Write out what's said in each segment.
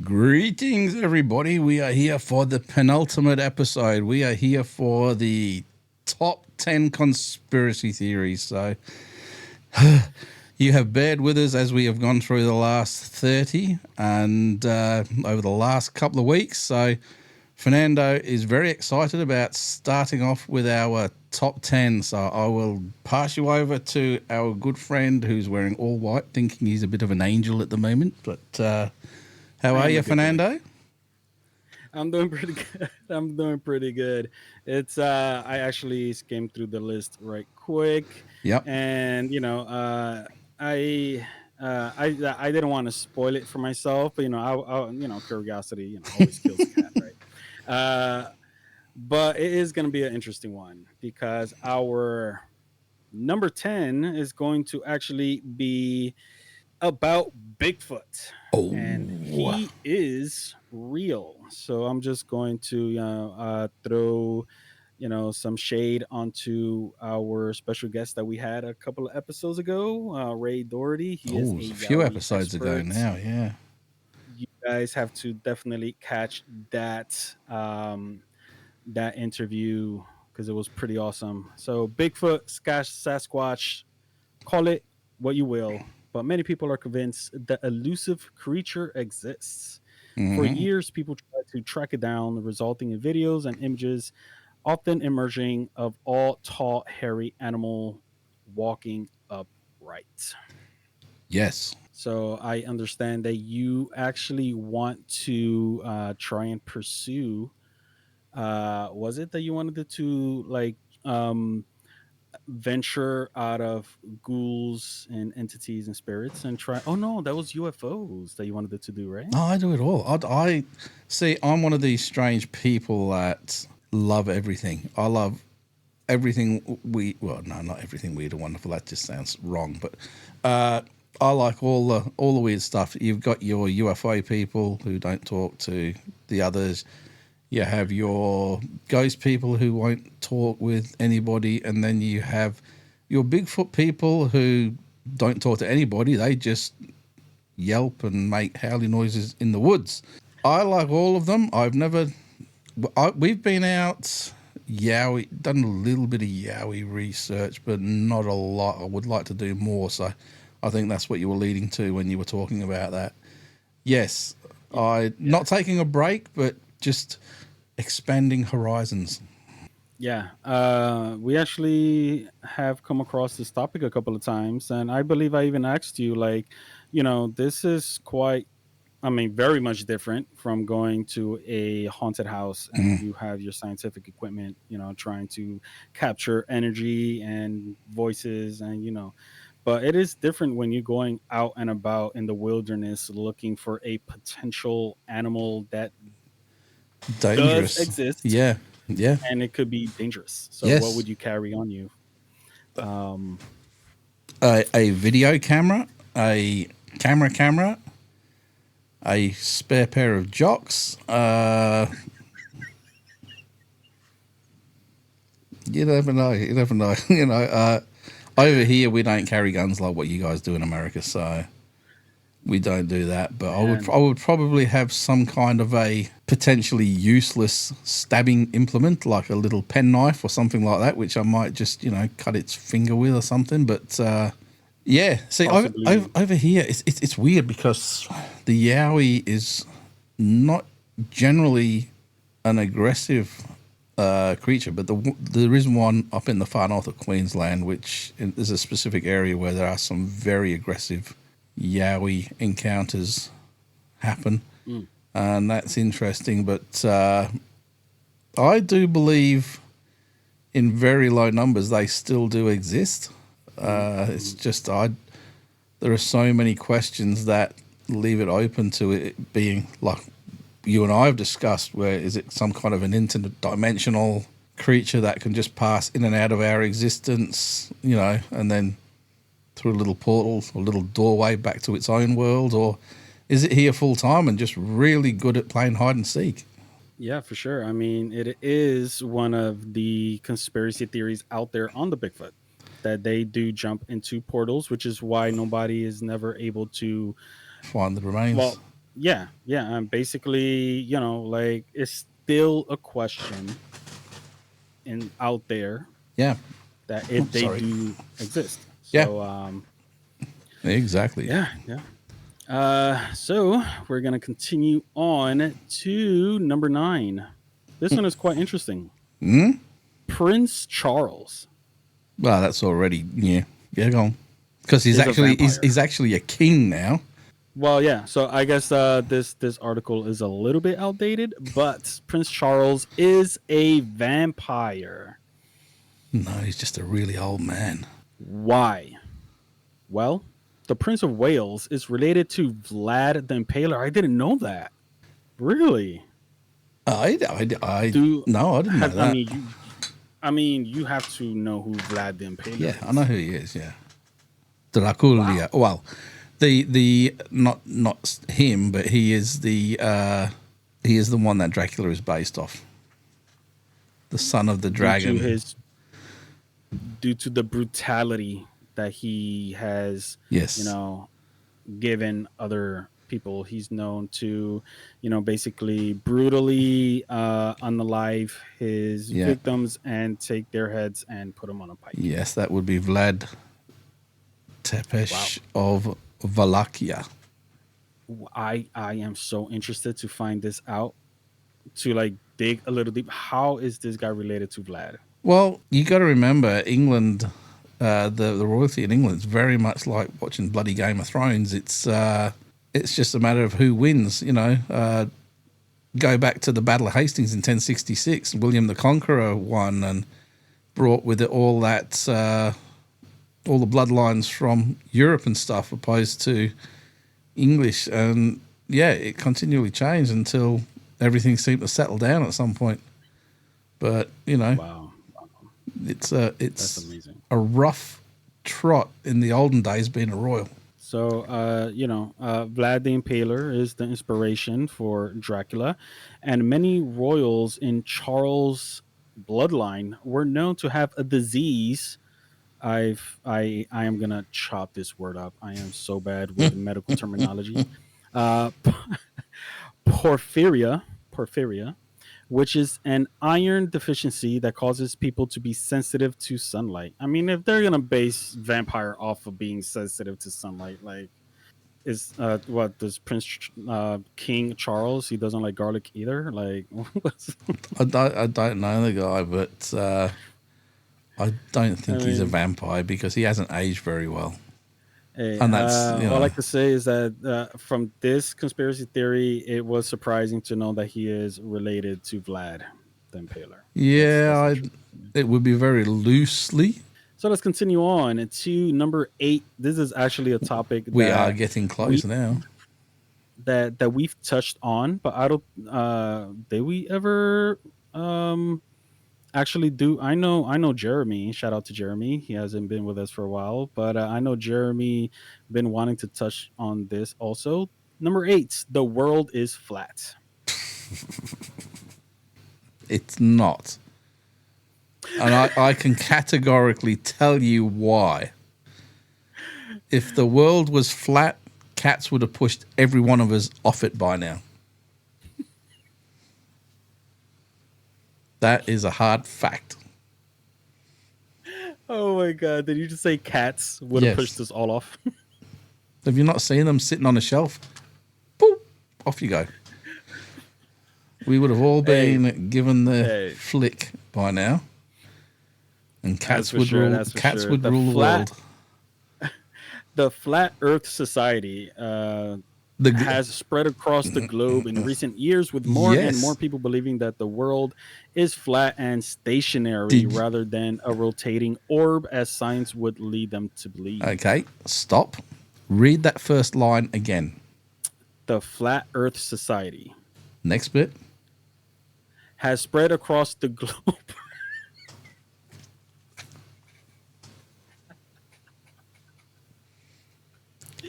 Greetings, everybody. We are here for the penultimate episode. We are here for the top 10 conspiracy theories. So you have bared with us as we have gone through the last 30 and over the last couple of weeks. So Fernando is very excited about starting off with our top 10. So I will pass you over to our good friend who's wearing all white, thinking he's a bit of an angel at the moment. But how are you, Fernando? I'm doing pretty good. I'm doing pretty good. It's I actually skimmed through the list right quick, Yep. and I I didn't want to spoil it for myself, but curiosity always kills a cat, right? But it is going to be an interesting one because our number 10 is going to actually be about Bigfoot, and Oh, he is real. So I'm just going to throw some shade onto our special guest that we had a couple of episodes ago, Ray Doherty. He is oh, a it's a few Yowie episodes ago expert. now. Yeah. You guys have to definitely catch that interview because it was pretty awesome. So Bigfoot, Sasquatch, call it what you will, but many people are convinced the elusive creature exists. For Mm-hmm. years, people tried to track it down, resulting in videos and images, often emerging of all tall, hairy animal walking upright. Yes. So I understand that you actually want to try and pursue. Was it that you wanted to um, venture out of ghouls and entities and spirits and try? Oh no, that was UFOs that you wanted to do, right? No, I do it all. I see. I'm one of these strange people that love everything. I love everything. Well, no, not everything weird and wonderful. That just sounds wrong. But I like all the weird stuff. You've got your UFO people who don't talk to the others. You have your ghost people who won't talk with anybody, and then you have your Bigfoot people who don't talk to anybody. They just yelp and make howling noises in the woods. I like all of them. We've been out Yowie, done a little bit of Yowie research, but not a lot. I would like to do more. So I think that's what you were leading to when you were talking about that. Yes, I Yeah. not taking a break, but just expanding horizons. Yeah, we actually have come across this topic a couple of times, and I believe I even asked you, like, this is quite, I mean, very much different from going to a haunted house and Mm. you have your scientific equipment, trying to capture energy and voices, and but it is different when you're going out and about in the wilderness looking for a potential animal that does Dangerous. exist Yeah, yeah, and it could be dangerous. So what yes. would you carry on you? Um, A video camera, a camera, a spare pair of jocks. You never know. You never know. Over here we don't carry guns like what you guys do in America, so we don't do that. But I man, would probably have some kind of a potentially useless stabbing implement, like a little penknife or something like that, which I might just cut its finger with or something. But yeah, see, possibly. over here it's weird because the Yowie is not generally an aggressive creature, but there is one up in the far north of Queensland, which is a specific area where there are some very aggressive Yowie encounters happen, Mm, and that's interesting. But I do believe in very low numbers they still do exist. mm, It's mm. just there are so many questions that leave it open to it being like you and I have discussed, where is it some kind of an interdimensional creature that can just pass in and out of our existence, and then through a little portal or little doorway back to its own world, or is it here full time and just really good at playing hide and seek? Yeah, for sure. I mean, it is one of the conspiracy theories out there on the Bigfoot that they do jump into portals, which is why nobody is never able to. Find the remains. Well, yeah, yeah. Basically, like it's still a question in out there Yeah. that if they Sorry. do exist. Yeah. So, Exactly. yeah, yeah. So we're gonna continue on to number 9. This one is quite interesting. Prince Charles Well, that's already yeah. Yeah, go on. Because is a vampire. he's actually a king now. Well, yeah. So I guess this article is a little bit outdated, but Prince Charles is a vampire. No, he's just a really old man. Why? Well, the Prince of Wales is related to Vlad the Impaler. I didn't know that. Really? I Do no, I didn't know have I that. mean you have to know who Vlad the Yeah, Impaler I know is. who he is. Yeah, Wow. Draculia. Well, the not him, but he is the one that Dracula is based off. The son of the Due to dragon. his due to the brutality that he has, you Yes. know, given other people. He's known to, basically brutally unalive his Yeah. victims and take their heads and put them on a pike. Yes, that would be Vlad Wow. Tepes of Wallachia. I am so interested to find this out, to like dig a little deep. How is this guy related to Vlad? Well, you got to remember England, the royalty in England is very much like watching bloody Game of Thrones. It's just a matter of who wins. Go back to the Battle of Hastings in 1066. William the Conqueror won and brought with it all the bloodlines from Europe and stuff, opposed to English. And yeah, it continually changed until everything seemed to settle down at some point. But Wow, that's it's amazing. a rough trot in the olden days being a royal. So, Vlad the Impaler is the inspiration for Dracula, and many royals in Charles' bloodline were known to have a disease. I am gonna chop this word up. I am so bad with medical terminology. Uh, porphyria, porphyria, which is an iron deficiency that causes people to be sensitive to sunlight. I mean, if they're gonna base vampire off of being sensitive to sunlight, like is what does Prince King Charles? He doesn't like garlic either. Like, I don't know the guy, but I don't I think he's a mean, vampire because he hasn't aged very well. hey, And that's all I like to say is that from this conspiracy theory, it was surprising to know that he is related to Vlad the Impaler. That's yeah, interesting. Yeah. it would be very loosely. So let's continue on to number 8. This is actually a topic We are getting we close now. that we've touched on, but I don't. Did we ever actually do? I know Jeremy. Shout out to Jeremy. He hasn't been with us for a while, but I know Jeremy been wanting to touch on this also. Number 8, the world is flat. It's not. And I can categorically tell you why. If the world was flat, cats would have pushed every one of us off it by now. That is a hard fact. Oh my god! Did you just say cats would have pushed Yes. us all off? Have you not seen them sitting on a shelf? Boop, off you go. We would have all Hey, been given the hey, flick by now, and that's cats for would sure. rule. That's for Cats sure. would rule the world. The Flat Earth Society The has spread across the globe in recent years, with more and more yes. people believing that the world is flat and stationary Did rather than a rotating orb, as science would lead them to believe. okay. Stop. Read that first line again. The Flat Earth Society Next bit. has spread across the globe.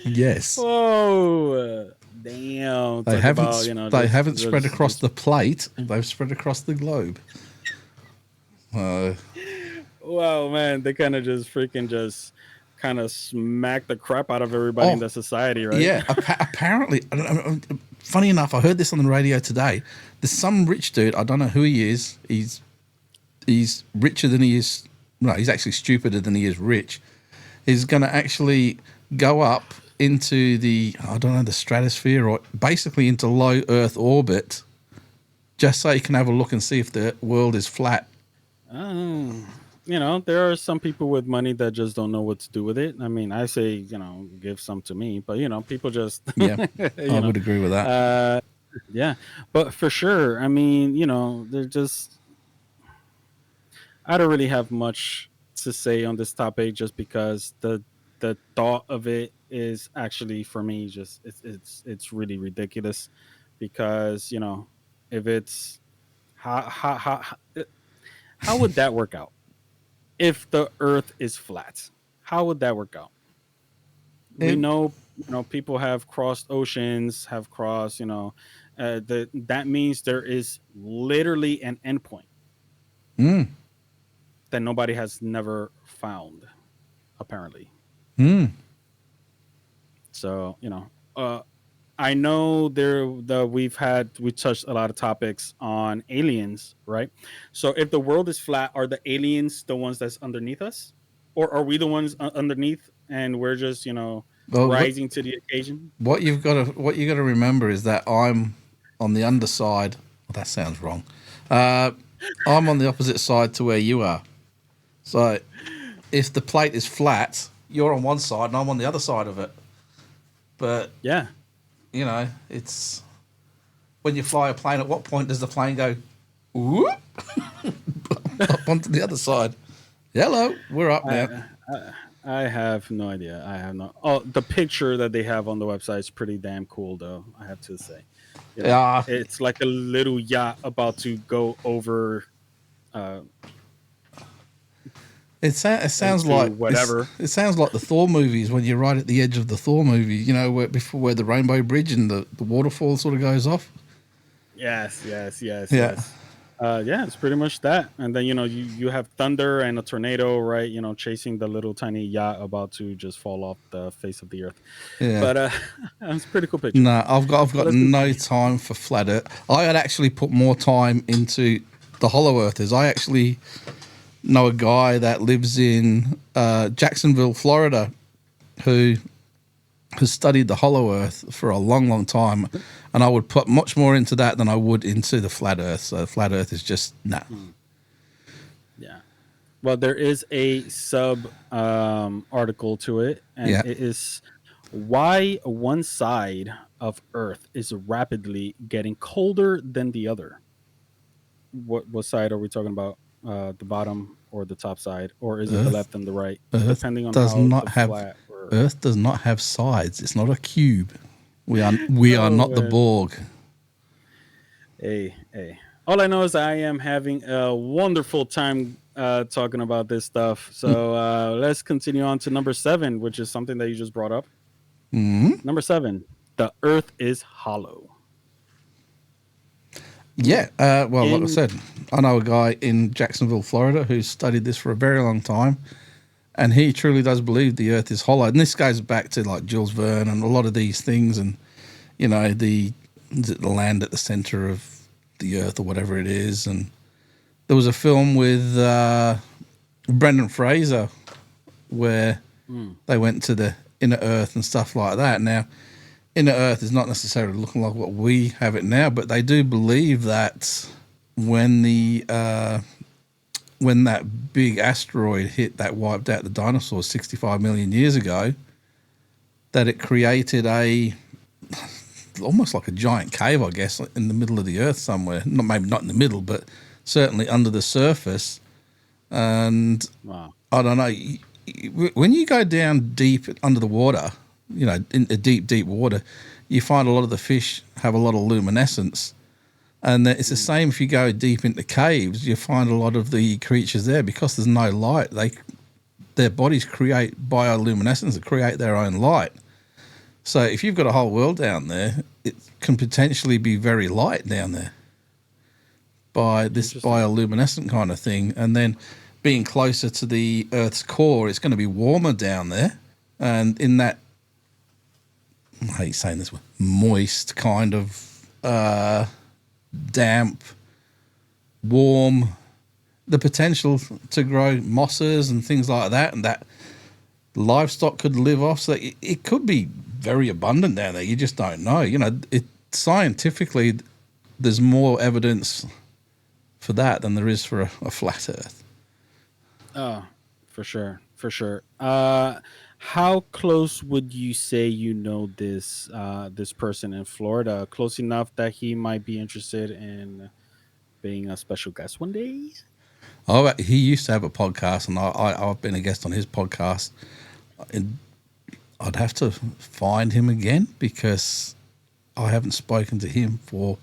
Yes. Whoa, damn! They Talk haven't about, you know, they haven't spread across just the plate. They've spread across the globe. Uh, wow, man, they kind of just freaking just kind of smack the crap out of everybody in oh, the society, right? yeah. Apparently, funny enough, I heard this on the radio today. There's some rich dude. I don't know who he is. He's richer than he is. No, he's actually stupider than he is rich. He's going to actually go up into the, I don't know, the stratosphere, or basically into low Earth orbit, just so he can have a look and see if the world is flat. Um, you know, there are some people with money that just don't know what to do with it. I mean, I say, you know, give some to me, but you know, people just, Yeah, I you know, would agree with that. uh, yeah. But for sure, I mean, you know, they're just. I don't really have much to say on this topic, just because the thought of it is actually, for me, just it's really ridiculous, because you know, if it's how would that work out if the Earth is flat? How would that work out? We It, know, you know, people have crossed oceans, have crossed, you know, that means there is literally an endpoint mm, that nobody has never found, apparently. mm. So, you know, I know we touched a lot of topics on aliens, right? So if the world is flat, are the aliens the ones that's underneath us, or are we the ones underneath and we're just, you know, Well, rising to the occasion? what you got to remember is that I'm on the underside. Well, that sounds wrong. Uh, I'm on the opposite side to where you are. So if the plate is flat, you're on one side and I'm on the other side of it. But Yeah. you know, it's when you fly a plane. At what point does the plane go whoop, up onto the other side? Hello, we're up now. I, I have no idea. I have no. Oh, the picture that they have on the website is pretty damn cool, though. I have to say, you know, Yeah, it's like a little yacht about to go over uh, it sounds into like whatever. it sounds like the Thor movies when you're right at the edge of the Thor movie. You know, where the Rainbow Bridge and the waterfall sort of goes off. Yes, yes, yes, Yeah, yes. Yeah, it's pretty much that. And then, you know, you have thunder and a tornado, right? You know, chasing the little tiny yacht about to just fall off the face of the earth. yeah. But it's a pretty cool picture. No, I've But got let's no continue. time for flat Earth. I had actually put more time into the Hollow Earthers. I actually know a guy that lives in Jacksonville, Florida, who has studied the Hollow Earth for a long, long time, and I would put much more into that than I would into the flat Earth. So flat Earth is just no. Hmm. Yeah. Well, there is a sub article to it, and Yeah. it is why one side of Earth is rapidly getting colder than the other. What side are we talking about? The bottom or the top side, or is it the Earth left and the right, Earth depending on does how not the have flat or Earth does not have sides. It's not a cube. We are oh not the man, Borg. hey. All I know is I am having a wonderful time talking about this stuff. So let's continue on to number 7, which is something that you just brought up. Mm-hmm. Number 7, the Earth is hollow. Yeah. Well, like I In said, I know a guy in Jacksonville, Florida, who's studied this for a very long time, and he truly does believe the Earth is hollow. And this goes back to like Jules Verne and a lot of these things, and you know is it the land at the center of the Earth or whatever it is. And there was a film with Brendan Fraser where mm, they went to the inner Earth and stuff like that. Now, inner Earth is not necessarily looking like what we have it now, but they do believe that when when that big asteroid hit that wiped out the dinosaurs 65 million years ago, that it created a almost like a giant cave, I guess, in the middle of the Earth somewhere. Not maybe not in the middle, but certainly under the surface. And wow. I don't know. When you go down deep under the water, you know, in the deep, deep water, you find a lot of the fish have a lot of luminescence. And it's the same if you go deep into caves, you find a lot of the creatures there because there's no light. Their bodies create bioluminescence, they create their own light. So if you've got a whole world down there, it can potentially be very light down there by this bioluminescent kind of thing. And then being closer to the Earth's core, it's going to be warmer down there. And in that, I hate saying this word, moist kind of damp, warm, the potential to grow mosses and things like that, and that livestock could live off. So it could be very abundant down there. You just don't know. You know, scientifically, there's more evidence for that than there is for a flat Earth. Oh, for sure, for sure. How close would you say this person in Florida? Close enough that he might be interested in being a special guest one day? Oh, he used to have a podcast, and I've been a guest on his podcast. And I'd have to find him again because I haven't spoken to him for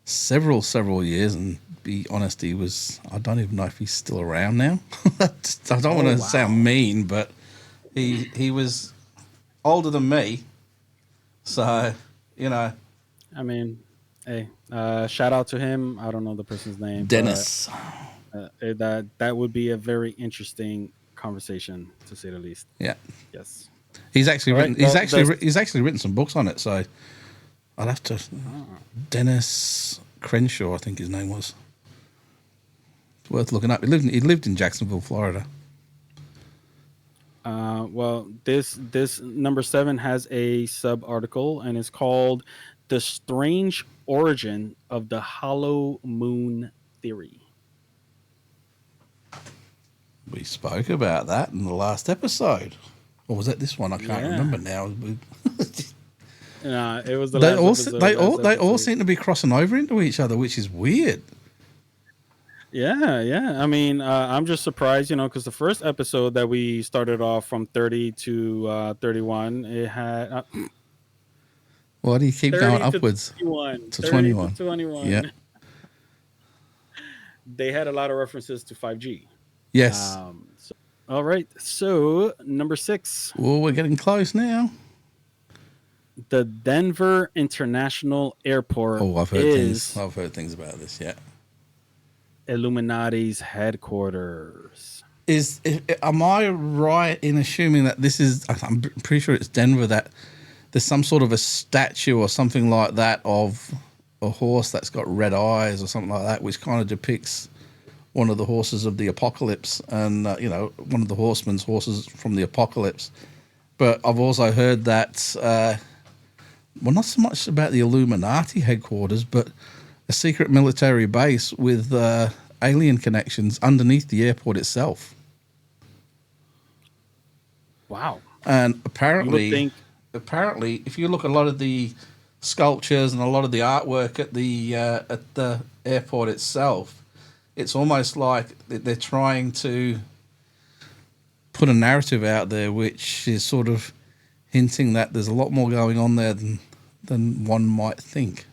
several years. And be honest, I don't even know if he's still around now. I don't want to sound mean, but he was older than me. So, you know. I mean, hey, shout out to him. I don't know the person's name. Dennis. But, that would be a very interesting conversation, to say the least. Yeah. Yes. He's actually he's actually written some books on it. So I'll have to. Dennis Crenshaw, I think his name was. It's worth looking up. He lived in Jacksonville, Florida. Well, this number 7 has a sub article, and it's called "The Strange Origin of the Hollow Moon Theory." We spoke about that in the last episode. Or was that this one? I can't remember now. It was the last episode. They all seem to be crossing over into each other, which is weird. Yeah. I mean, I'm just surprised, because the first episode that we started off from 30 to 31, it had. Why do you keep going upwards? To 21. 21. Yeah. They had a lot of references to 5G. Yes. All right. So, number 6. Well, we're getting close now. The Denver International Airport. Oh, I've heard things about this. Yeah. Illuminati's headquarters. Am I right in assuming that this is? I'm pretty sure it's Denver. That there's some sort of a statue or something like that of a horse that's got red eyes or something like that, which kind of depicts one of the horses of the apocalypse, and one of the horsemen's horses from the apocalypse. But I've also heard that, well, not so much about the Illuminati headquarters, but a secret military base with alien connections underneath the airport itself. Wow! And apparently, if you look at a lot of the sculptures and a lot of the artwork at the airport itself, it's almost like they're trying to put a narrative out there which is sort of hinting that there's a lot more going on there than one might think.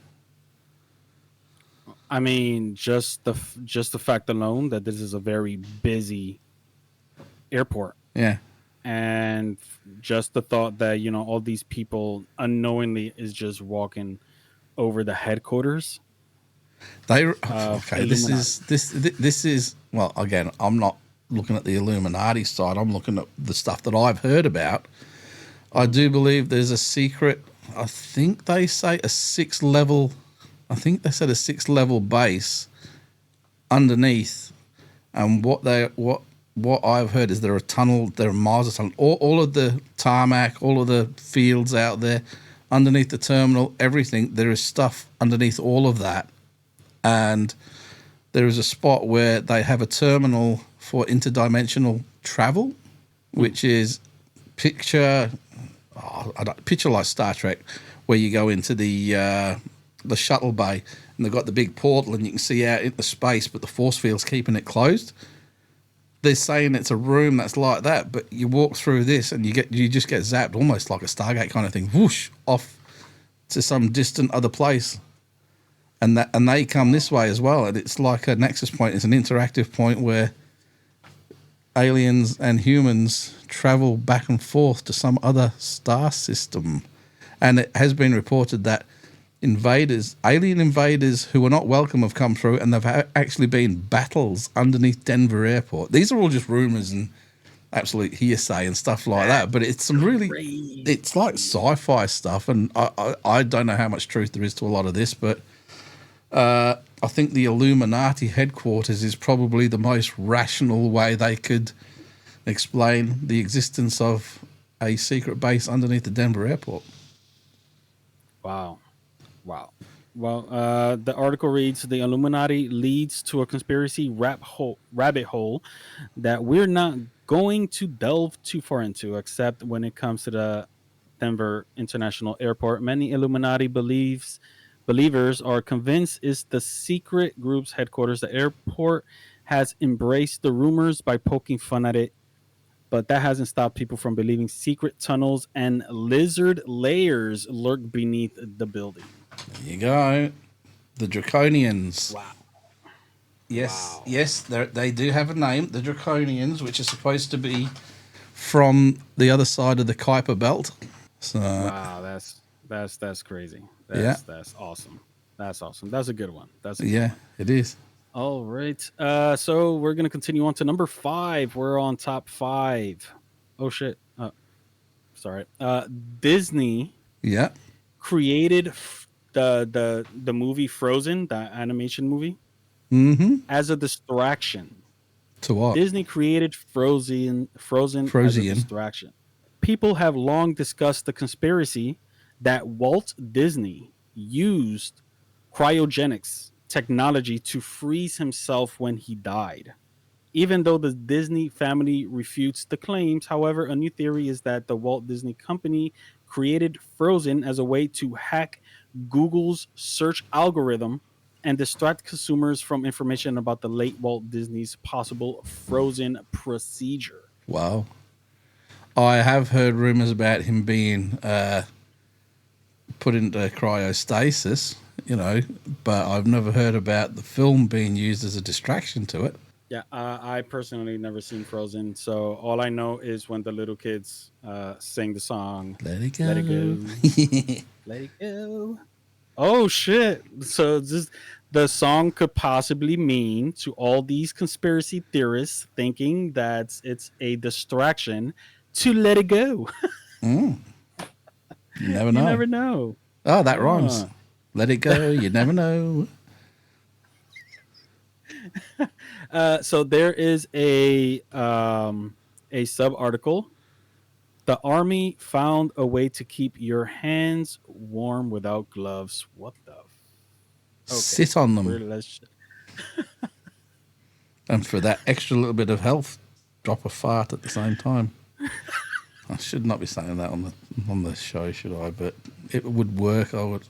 I mean, just the fact alone that this is a very busy airport. Yeah. And just the thought that, all these people unknowingly is just walking over the headquarters. This is well, again, I'm not looking at the Illuminati side. I'm looking at the stuff that I've heard about. I do believe there's a secret. I think they say a 6 level. I think they said a 6 level base underneath, and what I've heard is there are miles of tunnel, all of the tarmac, all of the fields out there, underneath the terminal, everything. There is stuff underneath all of that. And there is a spot where they have a terminal for interdimensional travel, which is picture like Star Trek, where you go into the shuttle bay and they've got the big portal and you can see out into space, but the force field's keeping it closed. They're saying it's a room that's like that, but you walk through this and you just get zapped, almost like a Stargate kind of thing, whoosh, off to some distant other place. And they come this way as well, and it's like a nexus point. It's an interactive point where aliens and humans travel back and forth to some other star system, And it has been reported that alien invaders who are not welcome, have come through, and actually been battles underneath Denver Airport. These are all just rumors and absolute hearsay and stuff like That's that. But it's some really, it's like crazy. sci-fi stuff, and I don't know how much truth there is to a lot of this, but I think the Illuminati headquarters is probably the most rational way they could explain the existence of a secret base underneath the Denver airport. Wow. Wow. Well, the article reads: the Illuminati leads to a conspiracy rabbit hole that we're not going to delve too far into, except when it comes to the Denver International Airport. Many Illuminati believers are convinced is the secret group's headquarters. The airport has embraced the rumors by poking fun at it, but that hasn't stopped people from believing secret tunnels and lizard layers lurk beneath the building. There you go. The Draconians. Wow. Yes, Wow. yes, they do have a name, the Draconians, which are supposed to be from the other side of the Kuiper Belt. So, Wow, that's crazy. yeah, That's awesome. That's awesome. That's a good one. That's a good yeah, one. it is. All right. So we're gonna continue on to number 5. We're on top 5. Oh shit. Sorry. Disney Yeah. created the movie Frozen, the animation movie, Mm-hmm. as a distraction. To what? Disney created Frozen as a Frosian. distraction. People have long discussed the conspiracy that Walt Disney used cryogenics technology to freeze himself when he died. Even though the Disney family refutes the claims, however, a new theory is that the Walt Disney Company created Frozen as a way to hack Google's search algorithm and distract consumers from information about the late Walt Disney's possible frozen procedure. Wow. I have heard rumors about him being put into cryostasis, but I've never heard about the film being used as a distraction to it. Yeah, I personally never seen Frozen, so all I know is when the little kids sing the song Let it "Let It go. Go, Let It Go." Oh shit! So this the song could possibly mean to all these conspiracy theorists thinking that it's a distraction to let it go. Mm, you never You know. never know. Oh, that rhymes. Uh. Let it go. You never know. So there is a sub article. The army found a way to keep your hands warm without gloves. What the? Okay, Sit on we're them. let's. And for that extra little bit of health, drop a fart at the same time. I should not be saying that on the show, should I? But it would work. I would.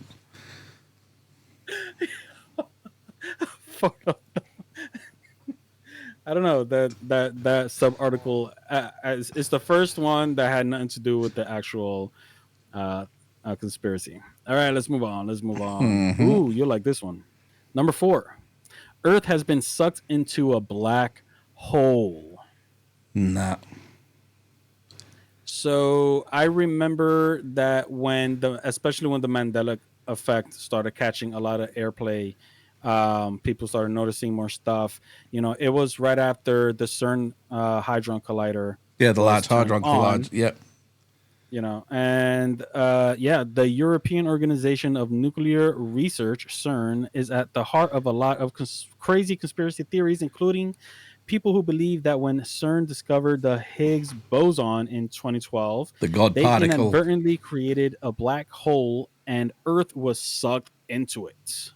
I don't know that sub article is the first one that had nothing to do with the actual uh, conspiracy. All right, let's move on. Let's move on. Mm-hmm. Ooh, you like this one? Number 4. Earth has been sucked into a black hole. Nah. So I remember that especially when the Mandela effect started catching a lot of airplay, people started noticing more stuff. It was right after the CERN Hadron Collider Yeah, the was Large turned Hadron on. Collider. Yep. And yeah, the European Organization of Nuclear Research, CERN, is at the heart of a lot of crazy conspiracy theories, including people who believe that when CERN discovered the Higgs boson in 2012, The God they particle. inadvertently created a black hole and Earth was sucked into it.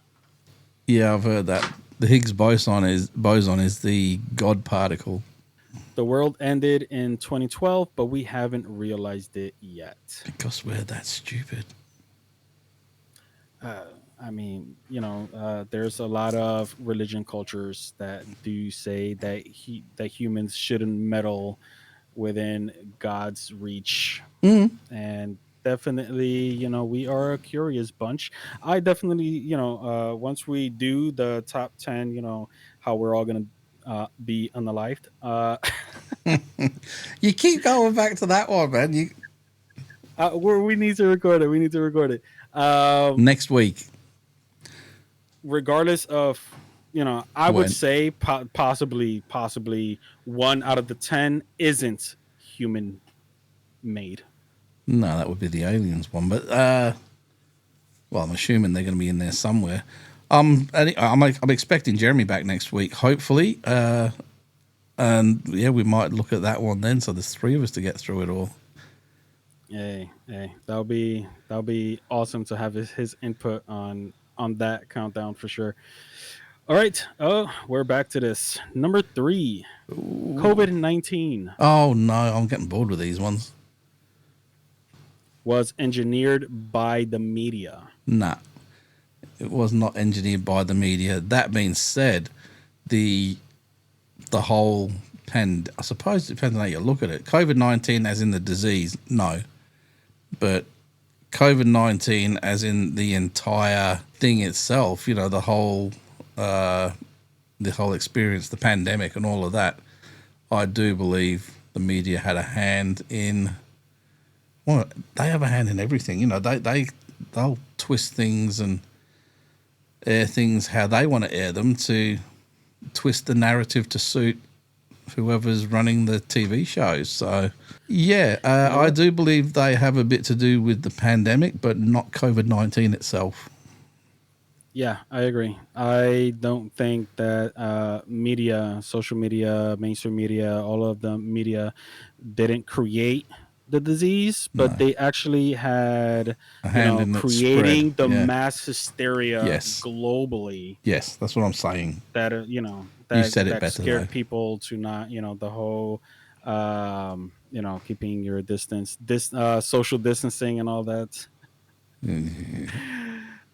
Yeah, I've heard that. The Higgs boson is the God particle. The world ended in 2012, but we haven't realized it yet. Because we're that stupid. uh, I mean, there's a lot of religion cultures that do say that that humans shouldn't meddle within God's reach, Mm. and definitely, we are a curious bunch. I definitely, once we do the top 10, how we're all gonna be unalived. You keep going back to that one, man. We need to record it. We need to record it. Um, Next week. Regardless of, I would When? say possibly 1 out of the 10 isn't human made. No, that would be the aliens one. But well, I'm assuming they're going to be in there somewhere. I'm expecting Jeremy back next week, hopefully. And yeah, we might look at that one then. So there's three of us to get through it all. Hey, that'll be awesome to have his input on that countdown for sure. All right. Oh, we're back to this. Number 3, COVID-19 Oh no, I'm getting bored with these ones. was engineered by the media. Nah, it was not engineered by the media. That being said, the whole I suppose it depends on how you look at it. COVID-19 as in the disease, no. But COVID-19 as in the entire thing itself, the whole experience, the pandemic and all of that, I do believe the media had a hand in. Well, they have a hand in everything. They'll twist things and air things how they want to air them to twist the narrative to suit whoever's running the TV shows. So, yeah, I do believe they have a bit to do with the pandemic, but not COVID-19 itself. Yeah, I agree. I don't think that media, social media, mainstream media, all of the media didn't create the disease, but No, they actually had, a hand in its spread. creating the Yeah. mass hysteria Yes. globally Yes, that's what I'm saying. that You that said it better though. scared people to not, the whole keeping your distance, this social distancing and all that.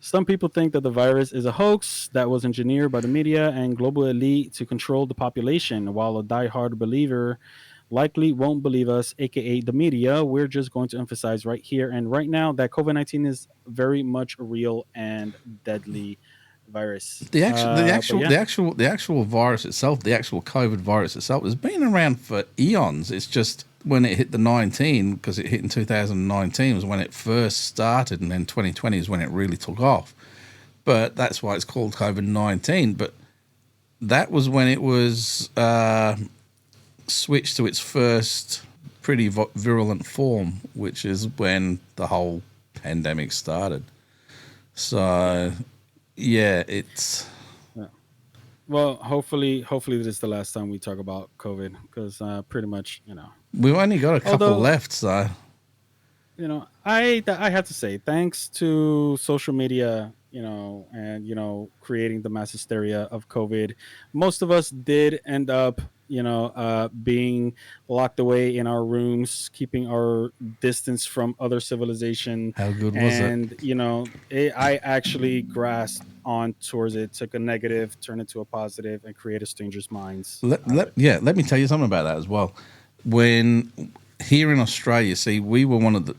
Some people think that the virus is a hoax that was engineered by the media and global elite to control the population, while a die-hard believer likely won't believe us, aka the media. We're just going to emphasize right here and right now that COVID-19 is very much a real and deadly virus. The actual, the But actual, yeah, the actual, the actual virus itself, the actual COVID virus itself, has been around for eons. It's just when it hit the 19, because it hit in 2019, was when it first started, and then 2020 is when it really took off. But that's why it's called COVID-19. But that was when it was switched to its first pretty virulent form, which is when the whole pandemic started. So, yeah, it's. yeah. Well, hopefully this is the last time we talk about COVID because pretty much, We've only got a couple although left, so I have to say thanks to social media, and creating the mass hysteria of COVID, most of us did end up, being locked away in our rooms, keeping our distance from other civilization, how good was it? and I actually grasped on towards it, took a negative, turned it to a positive, and created strangers' minds out of it. Let me tell you something about that as well. When here in Australia, see, we were one of the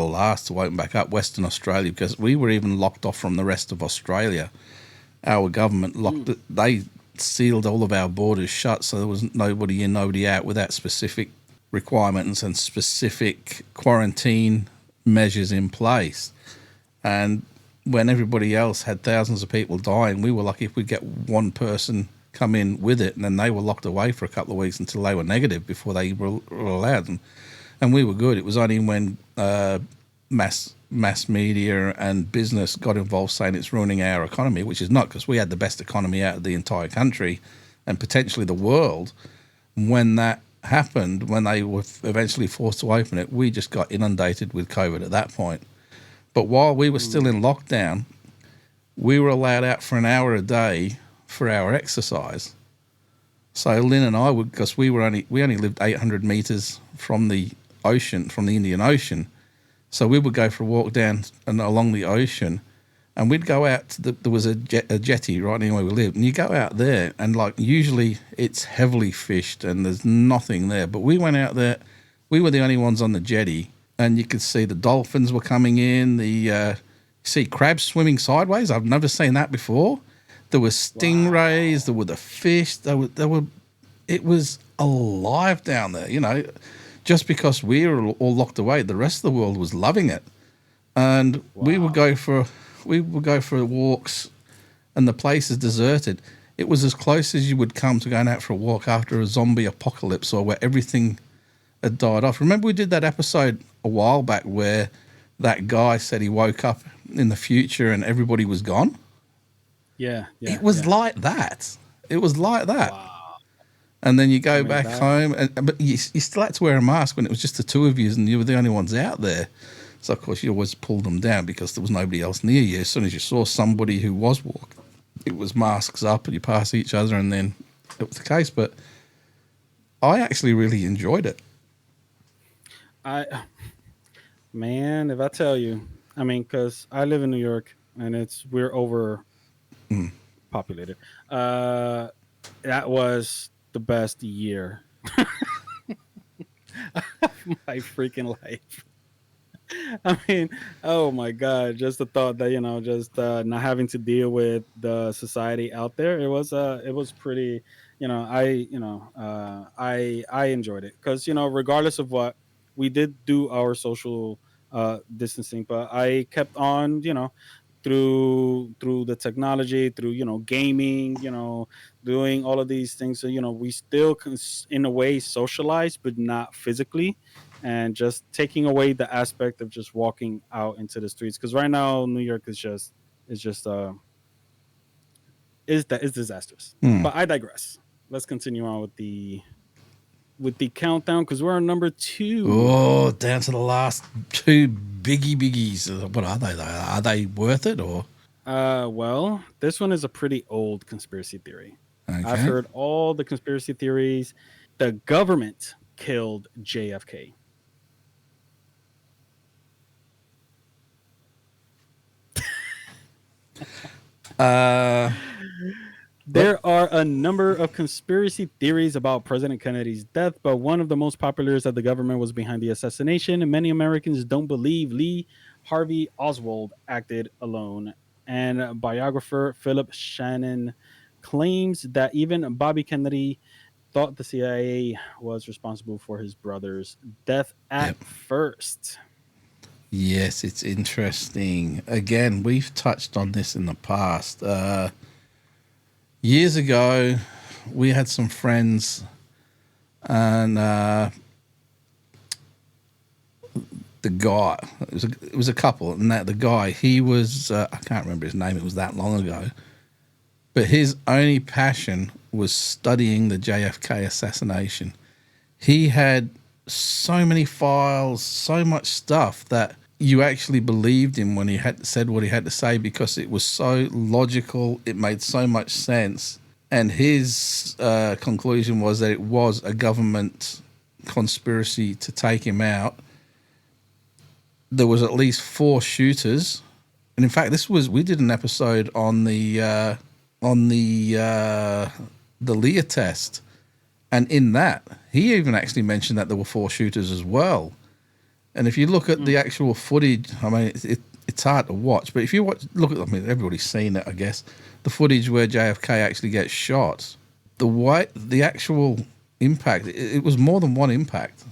last to open back up Western Australia because we were even locked off from the rest of Australia. Our government locked it, they sealed all of our borders shut, so there was nobody in, nobody out without specific requirements and specific quarantine measures in place. And when everybody else had thousands of people dying, we were lucky if we'd get one person come in with it, and then they were locked away for a couple of weeks until they were negative before they were allowed them. And we were good. It was only when mass media and business got involved saying it's ruining our economy, which is not, because we had the best economy out of the entire country and potentially the world. When that happened, when they were eventually forced to open it, we just got inundated with COVID at that point. But while we were still in lockdown, we were allowed out for an hour a day for our exercise. So Lynn and I would, because we only lived 800 meters from the ocean, from the Indian Ocean. So we would go for a walk down and along the ocean, and we'd go out to there was a jetty right near where we lived, and you go out there, and like usually it's heavily fished and there's nothing there. But we went out there, we were the only ones on the jetty, and you could see the dolphins were coming in, see crabs swimming sideways. I've never seen that before. There were stingrays, there were the fish, there were it was alive down there, just because we were all locked away, the rest of the world was loving it. And Wow. we would go for walks, and the place is deserted. It was as close as you would come to going out for a walk after a zombie apocalypse or where everything had died off. Remember we did that episode a while back where that guy said he woke up in the future and everybody was gone? Yeah, It yeah, was yeah. like that. It was like that. Wow. And then you I go mean back that. home, but you still had to wear a mask when it was just the two of you and you were the only ones out there. So, of course, you always pulled them down because there was nobody else near you. As soon as you saw somebody who was walking, it was masks up and you pass each other, and then it was the case. But I actually really enjoyed it. I Man, if I tell you, I mean, because I live in New York and we're Mm. overpopulated. Uh, that was the best year of my freaking life. I mean, oh my god, just the thought that just not having to deal with the society out there. It was pretty. I enjoyed it because regardless of what we did do our social distancing, but I kept on through the technology, through gaming, doing all of these things. So we still in a way socialize, but not physically, and just taking away the aspect of just walking out into the streets, because right now New York is just is that is disastrous. Mm. But I digress. Let's continue on with the countdown because we're on number two. Oh, down to the last two biggies. What are they, though? Are they worth it or? Well, this one is a pretty old conspiracy theory. I've Okay. heard all the conspiracy theories. The government killed JFK. Uh, let, There are a number of conspiracy theories about President Kennedy's death, but one of the most popular is that the government was behind the assassination, and many Americans don't believe Lee Harvey Oswald acted alone. And biographer Philip Shannon claims that even Bobby Kennedy thought the CIA was responsible for his brother's death at yep. first. Yes, it's interesting. Again, we've touched on this in the past. Years ago, we had some friends, and the guy it was a couple, and that the guy he was I can't remember his name. It was that long ago, but his only passion was studying the JFK assassination. He had so many files, so much stuff that you actually believed him when he had said what he had to say because it was so logical. It made so much sense. And his conclusion was that it was a government conspiracy to take him out. There was at least four shooters, and in fact, this was we did an episode on the Lear test, and in that he even actually mentioned that there were four shooters as well. And if you look at the Mm, actual footage, I mean, it's hard to watch, but if you look at, I mean, everybody's seen it, I guess, the footage where JFK actually gets shot, the actual impact, it was more than one impact.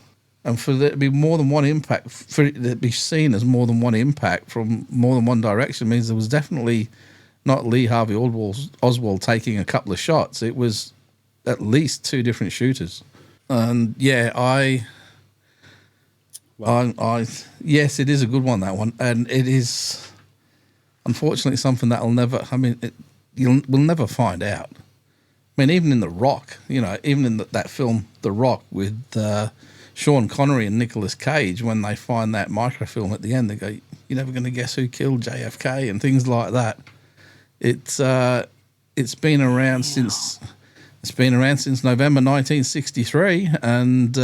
And for there to be more than one impact, for it to be seen as more than one impact from more than one direction means there was definitely not Lee Harvey Oswald taking a couple of shots. It was at least two different shooters. And yeah, wow. yes, it is a good one, that one. And it is unfortunately something that'll never, I mean, we'll never find out. I mean, even in The Rock, even in that film, The Rock, with Sean Connery and Nicolas Cage, when they find that microfilm at the end, they go, "You're never going to guess who killed JFK," and things like that. It's it's been around Damn. since it's been around since November 1963, and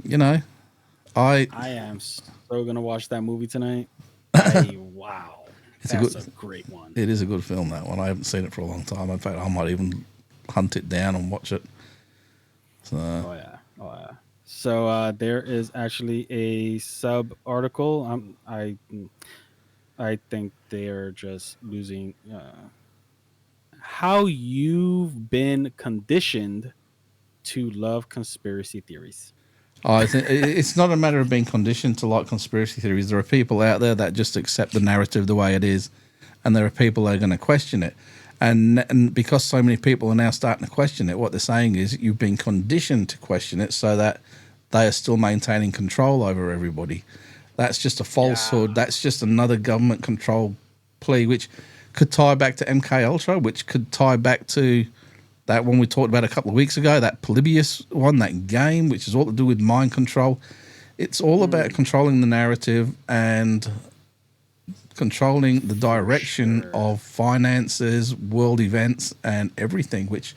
you know, I I am so gonna watch that movie tonight. I Wow, it's a that's good, a great one. it is a good film, that one. I haven't seen it for a long time. In fact, I might even hunt it down and watch it. So Oh yeah, oh yeah. So there is actually a sub article. I think they are just losing how you've been conditioned to love conspiracy theories. I think it's not a matter of being conditioned to like conspiracy theories. There are people out there that just accept the narrative the way it is, and there are people that are going to question it. And because so many people are now starting to question it, what they're saying is you've been conditioned to question it so that they are still maintaining control over everybody. That's just a Yeah. falsehood. That's just another government control plea, which could tie back to MK Ultra, which could tie back to that one we talked about a couple of weeks ago, that Polybius one, that game, which is all to do with mind control. It's all about controlling the narrative and controlling the For direction sure. of finances, world events, and everything, which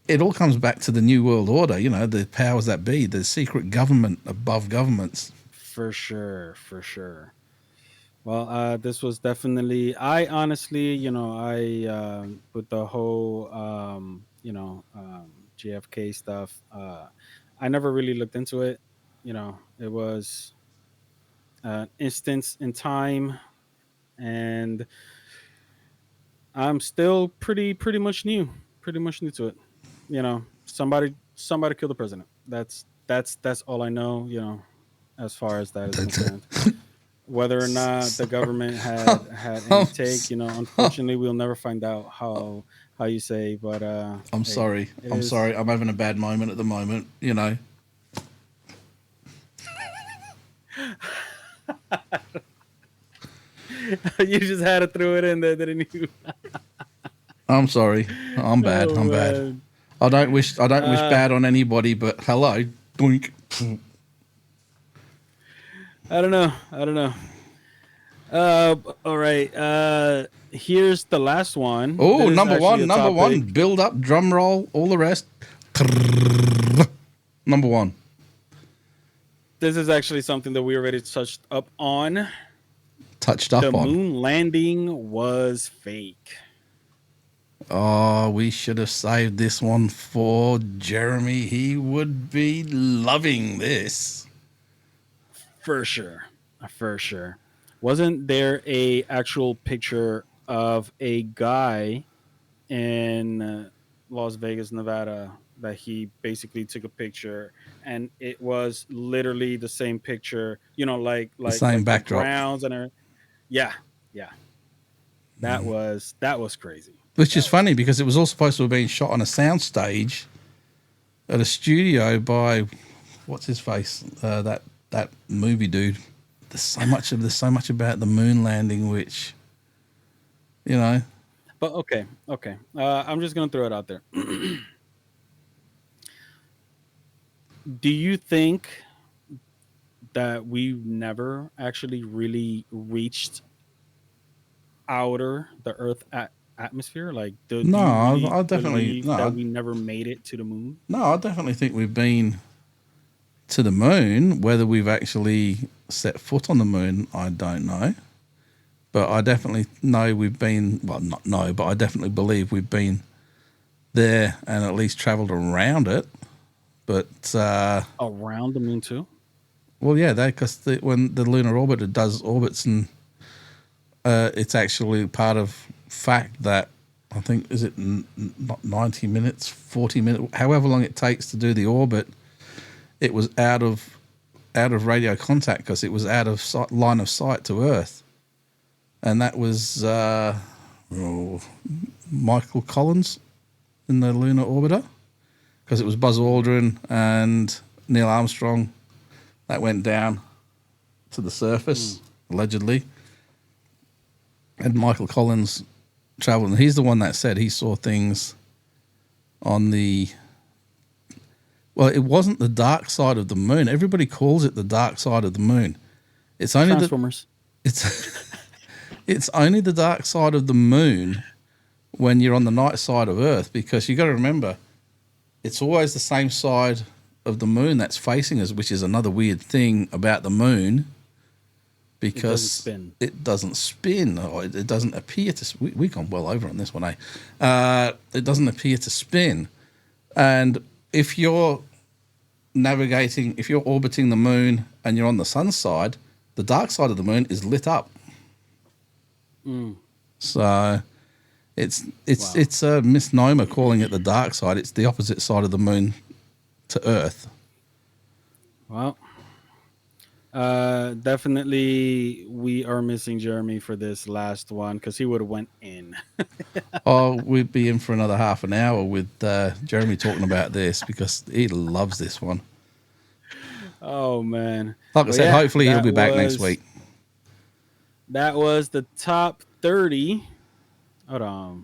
it all comes back to the New World Order, the powers that be, the secret government above governments. For sure. For sure. Well, this was definitely. I honestly, with the whole, JFK stuff, I never really looked into it. It was an instance in time, and I'm still pretty much new to it. Somebody killed the president. That's all I know. As far as that is concerned. Whether or not the government had any I'm, take, unfortunately, we'll never find out how you say. But I'm hey, sorry. it I'm is. sorry. I'm having a bad moment at the moment. You just had to throw it in there, didn't you? I'm sorry. I'm bad. Oh I'm bad. man. I don't wish Uh, bad on anybody, but hello. Doink. I don't know. I don't know. All right. Here's the last one. This Oh, is number actually one, a number one. topic. Build up, drum roll, all the rest. Number one. This is actually something that we already touched up on. Touched The up on. moon landing was fake. Oh, we should have saved this one for Jeremy. He would be loving this. For sure. For sure. Wasn't there a actual picture of a guy in Las Vegas, Nevada, that he basically took a picture, and it was literally the same picture, The same like the backdrop. grounds and yeah, yeah. That was crazy. Which is That was funny crazy. because it was all supposed to have been shot on a soundstage at a studio by what's his face? That movie dude. There's so much about the moon landing, which you know. But okay, okay. I'm just gonna throw it out there. Do you think that we've never actually really reached outer the Earth atmosphere? Like, do No, you really I definitely believe that no, we never made it to the moon? no, I definitely think we've been to the moon. Whether we've actually set foot on the moon, I don't know. But I definitely know we've been. Well, not know, but I definitely believe we've been there and at least travelled around it. But Around the moon too? well, yeah, because when the lunar orbiter does orbits, and it's actually part of fact that I think is it not 90 minutes, 40 minutes, however long it takes to do the orbit. It was out of radio contact because it was out of line of sight to Earth, and that was Michael Collins in the lunar orbiter because it was Buzz Aldrin and Neil Armstrong that went down to the surface allegedly, and Michael Collins traveled. And he's the one that said he saw things on the. Well, it wasn't the dark side of the moon. Everybody calls it the dark side of the moon. It's only Transformers. it's it's only the dark side of the moon when you're on the night side of Earth, because you got to remember it's always the same side of the moon that's facing us, which is another weird thing about the moon, It doesn't because spin. it doesn't spin, or it doesn't appear to. We've gone well over on this one, eh? It doesn't appear to spin, and if you're orbiting the moon and you're on the sun side, the dark side of the moon is lit up. So it's Wow. it's a misnomer calling it the dark side. It's the opposite side of the moon to Earth. Well, definitely we are missing Jeremy for this last one because he would have went in. Oh, we'd be in for another half an hour with Jeremy talking about this because he loves this one. Oh man. Like I Well, said, yeah, hopefully he'll be back next week. that was the top 30. Hold on.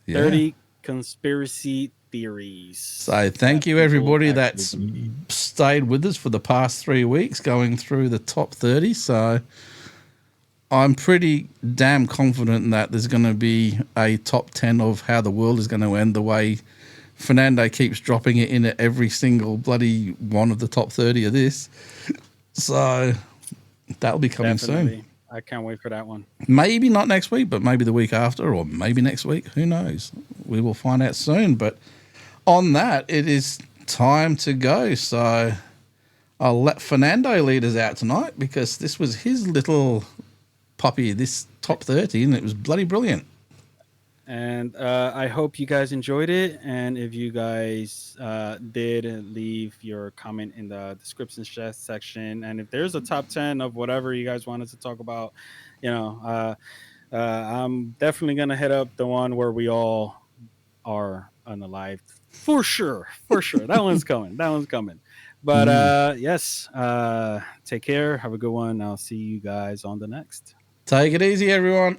Yeah. 30 conspiracy theories So thank that you people everybody actually that's believe. stayed with us for the past 3 weeks going through the top 30. So I'm pretty damn confident that there's going to be a top 10 of how the world is going to end the way Fernando keeps dropping it in at every single bloody one of the top 30 of this. So that'll be coming soon. Definitely. I can't wait for that one. Maybe not next week, but maybe the week after, or maybe next week. Who knows? We will find out soon. But on that, it is time to go. So I'll let Fernando lead us out tonight because this was his little puppy, this top 30, and it was bloody brilliant. And I hope you guys enjoyed it. And if you guys did, leave your comment in the description section. And if there's a top 10 of whatever you guys wanted to talk about, you know, I'm definitely going to hit up the one where we all are unalived. For sure. For sure. That one's coming. That one's coming. But yes, take care. Have a good one. I'll see you guys on the next. Take it easy, everyone.